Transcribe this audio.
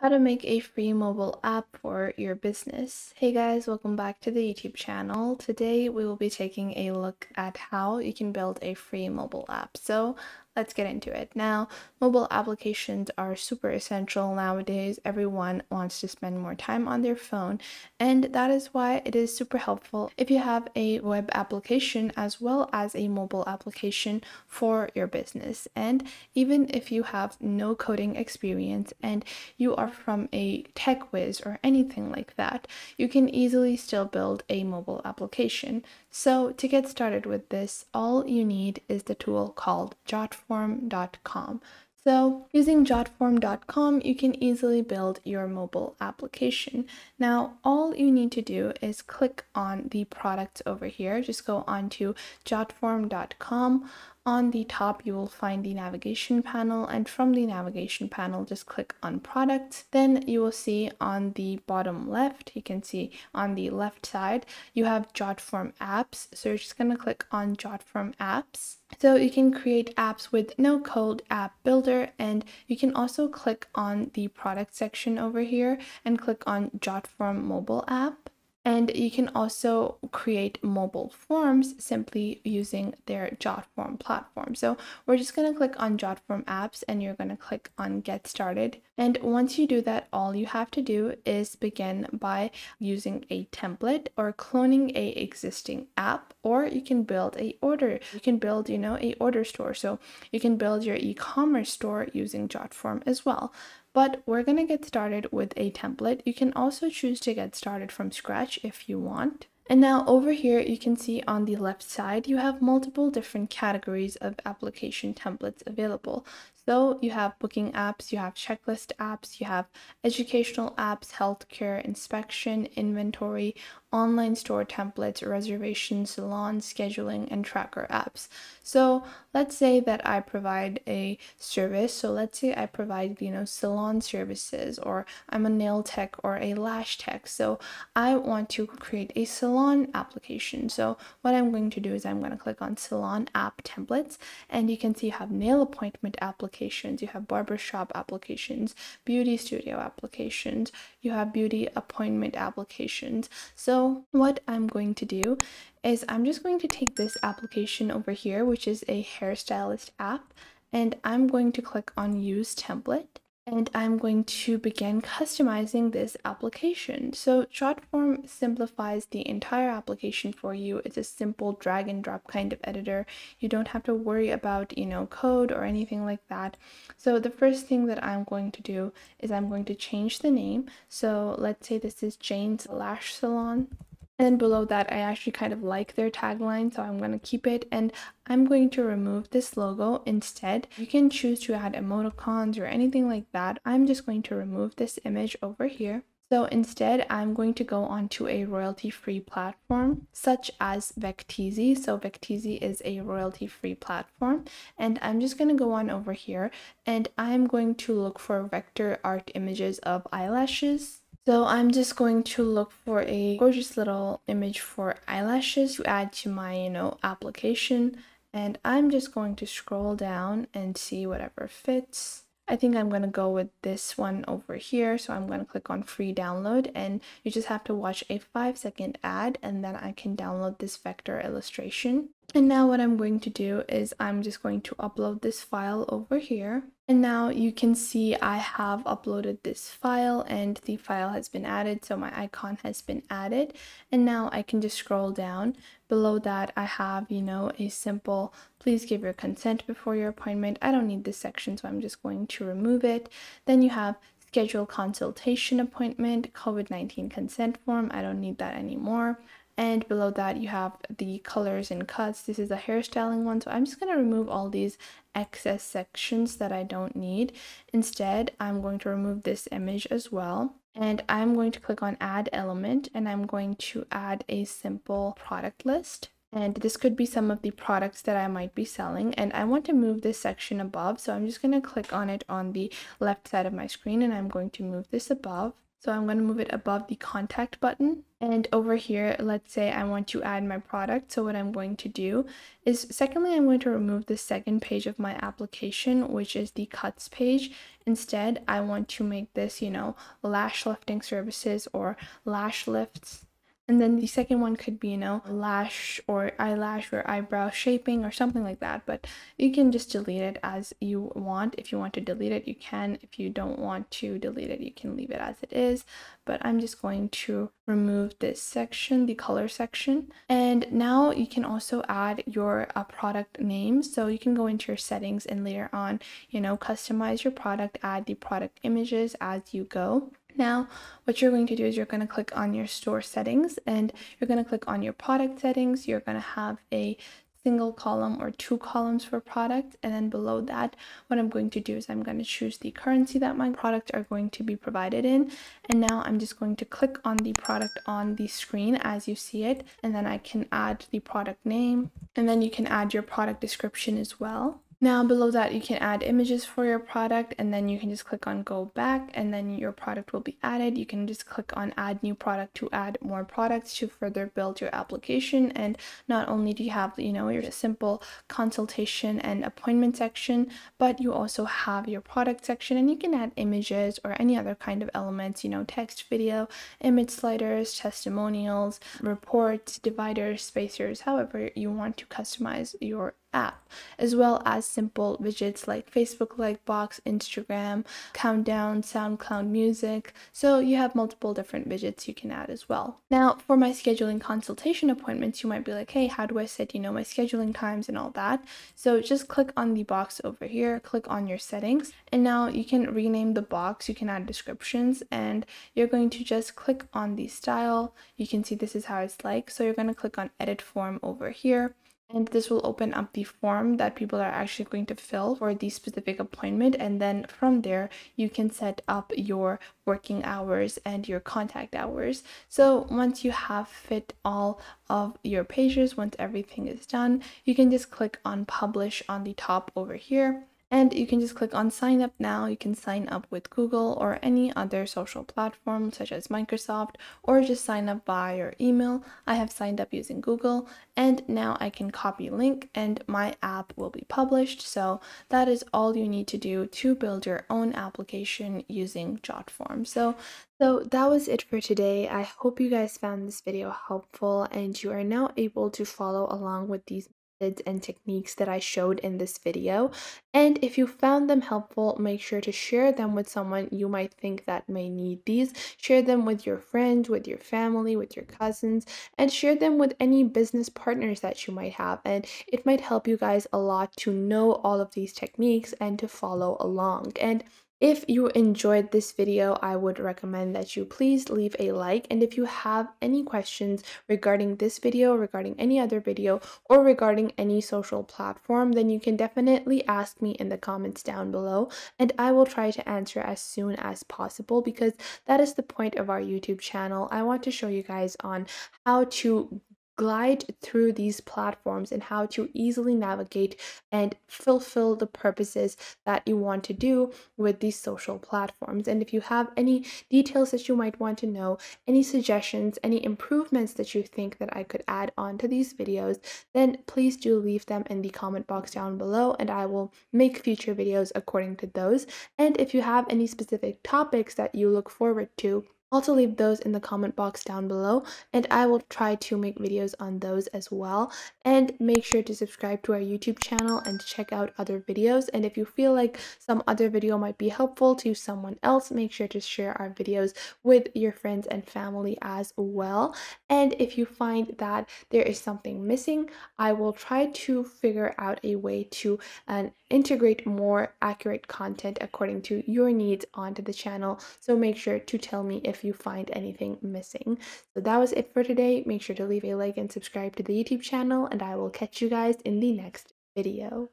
How to make a free mobile app for your business. Hey guys, welcome back to the YouTube channel. Today we will be taking a look at how you can build a free mobile app. So let's get into it. Now, mobile applications are super essential nowadays. Everyone wants to spend more time on their phone, and that is why it is super helpful if you have a web application as well as a mobile application for your business. And even if you have no coding experience and you are from a tech whiz or anything like that, you can easily still build a mobile application. So to get started with this, all you need is the tool called Jotform.com. So using Jotform.com, you can easily build your mobile application. Now, all you need to do is click on the products over here. Just go on to Jotform.com. On the top, you will find the navigation panel, and from the navigation panel, just click on products. Then you will see on the bottom left, you can see on the left side, you have Jotform apps. So you're just going to click on Jotform apps. So you can create apps with no code app builder, and you can also click on the product section over here and click on Jotform mobile app. And you can also create mobile forms simply using their Jotform platform. So we're just going to click on Jotform apps and you're going to click on get started. And once you do that, all you have to do is begin by using a template or cloning a existing app, or you can build a order. You can build, a order store. So you can build your e-commerce store using Jotform as well. But we're going to get started with a template. You can also choose to get started from scratch if you want. And now over here, you can see on the left side, you have multiple different categories of application templates available. So you have booking apps, you have checklist apps, you have educational apps, healthcare, inspection, inventory, online store templates, reservation, salon, scheduling, and tracker apps. So let's say that I provide a service. So let's say I provide, salon services, or I'm a nail tech or a lash tech. So I want to create a salon application. So what I'm going to do is I'm going to click on salon app templates, and you can see you have nail appointment applications, you have barbershop applications, beauty studio applications, you have beauty appointment applications. So what I'm going to do is I'm just going to take this application over here, which is a hairstylist app, and I'm going to click on use template. And I'm going to begin customizing this application. So Jotform simplifies the entire application for you. It's a simple drag and drop kind of editor. You don't have to worry about, code or anything like that. So the first thing that I'm going to do is I'm going to change the name. So let's say this is Jane's Lash Salon. And then below that, I actually kind of like their tagline, so I'm going to keep it, and I'm going to remove this logo instead. You can choose to add emoticons or anything like that. I'm just going to remove this image over here. So instead, I'm going to go onto a royalty-free platform such as Vecteezy. So Vecteezy is a royalty-free platform, and I'm just going to go on over here, and I'm going to look for vector art images of eyelashes. So I'm just going to look for a gorgeous little image for eyelashes to add to my, application. And I'm just going to scroll down and see whatever fits. I think I'm going to go with this one over here. So I'm going to click on free download, and you just have to watch a 5-second ad, and then I can download this vector illustration. And now what I'm going to do is I'm just going to upload this file over here. And now you can see I have uploaded this file and the file has been added. So my icon has been added. And now I can just scroll down. Below that, I have, a simple, please give your consent before your appointment. I don't need this section, so I'm just going to remove it. Then you have schedule consultation appointment, COVID-19 consent form. I don't need that anymore. And below that, you have the colors and cuts. This is a hairstyling one, so I'm just going to remove all these excess sections that I don't need. Instead, I'm going to remove this image as well. And I'm going to click on add element, and I'm going to add a simple product list. And this could be some of the products that I might be selling. And I want to move this section above, so I'm just going to click on it on the left side of my screen, and I'm going to move this above. So I'm going to move it above the contact button. And over here, let's say I want to add my product. So what I'm going to do is, secondly, I'm going to remove the second page of my application, which is the cuts page. Instead, I want to make this, lash lifting services or lash lifts. And then the second one could be, lash or eyelash or eyebrow shaping or something like that. But you can just delete it as you want. If you want to delete it, you can. If you don't want to delete it, you can leave it as it is. But I'm just going to remove this section, the color section. And now you can also add your product name. So you can go into your settings and later on, customize your product, add the product images as you go. Now, what you're going to do is you're going to click on your store settings and you're going to click on your product settings. You're going to have a single column or 2 columns for product, and then below that, what I'm going to do is I'm going to choose the currency that my products are going to be provided in. And now I'm just going to click on the product on the screen as you see it, and then I can add the product name, and then you can add your product description as well. Now below that, you can add images for your product, and then you can just click on go back, and then your product will be added. You can just click on add new product to add more products to further build your application. And not only do you have, your simple consultation and appointment section, but you also have your product section, and you can add images or any other kind of elements, text, video, image sliders, testimonials, reports, dividers, spacers, however you want to customize your app, as well as simple widgets like Facebook like box, Instagram, countdown, SoundCloud music. So you have multiple different widgets you can add as well. Now for my scheduling consultation appointments, you might be like, hey, how do I set, my scheduling times and all that? So just click on the box over here, click on your settings, and now you can rename the box, you can add descriptions, and you're going to just click on the style. You can see this is how it's like. So you're going to click on edit form over here. And this will open up the form that people are actually going to fill for the specific appointment. And then from there, you can set up your working hours and your contact hours. So once you have fit all of your pages, once everything is done, you can just click on publish on the top over here. And you can just click on sign up now. You can sign up with Google or any other social platform such as Microsoft, or just sign up by your email. I have signed up using Google, and now I can copy link and my app will be published. So that is all you need to do to build your own application using JotForm. So that was it for today. I hope you guys found this video helpful and you are now able to follow along with these and techniques that I showed in this video. And if you found them helpful, make sure to share them with someone you might think that may need these. Share them with your friends, with your family, with your cousins, and share them with any business partners that you might have. And it might help you guys a lot to know all of these techniques and to follow along. And if you enjoyed this video, I would recommend that you please leave a like. And if you have any questions regarding this video, regarding any other video, or regarding any social platform, then you can definitely ask me in the comments down below, and I will try to answer as soon as possible, because that is the point of our YouTube channel. I want to show you guys on how to glide through these platforms and how to easily navigate and fulfill the purposes that you want to do with these social platforms. And if you have any details that you might want to know, any suggestions, any improvements that you think that I could add on to these videos, then please do leave them in the comment box down below, and I will make future videos according to those. And if you have any specific topics that you look forward to, also leave those in the comment box down below, and I will try to make videos on those as well. And make sure to subscribe to our YouTube channel and check out other videos. And if you feel like some other video might be helpful to someone else, make sure to share our videos with your friends and family as well. And if you find that there is something missing, I will try to figure out a way to integrate more accurate content according to your needs onto the channel. So make sure to tell me if you find anything missing. So that was it for today. Make sure to leave a like and subscribe to the YouTube channel, and I will catch you guys in the next video.